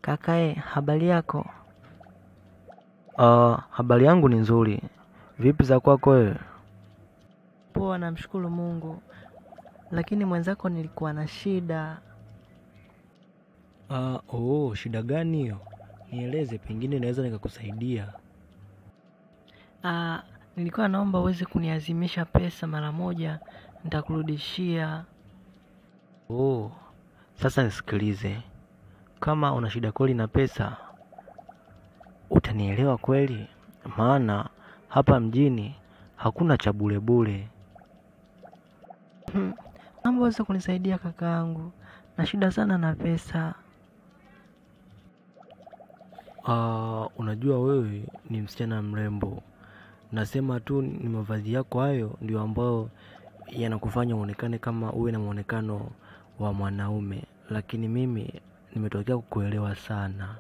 Kakae, habari yako? Habari yangu ni nzuri. Vipi za kwako wewe? Poa, namshukuru Mungu. Lakini mwenzako nilikuwa na shida. Shida gani hiyo? Nieleze, pengine naweza nikakusaidia. Nilikuwa naomba uweze kuniazimisha pesa mara moja, nitakurudishia. Sasa nisikilize. Kama una shida kweli na pesa, utanielewa kweli? Maana hapa mjini hakuna cha bure bure. Naomba uweze kunisaidia kakaangu. Na shida sana na pesa. Unajua wewe ni msichana mrembo. Nasema tu ni mavazi yako hayo ndio ambayo yanakufanya uonekane kama uwe na muonekano wa mwanaume, lakini mimi nimetokea kukuelewa sana.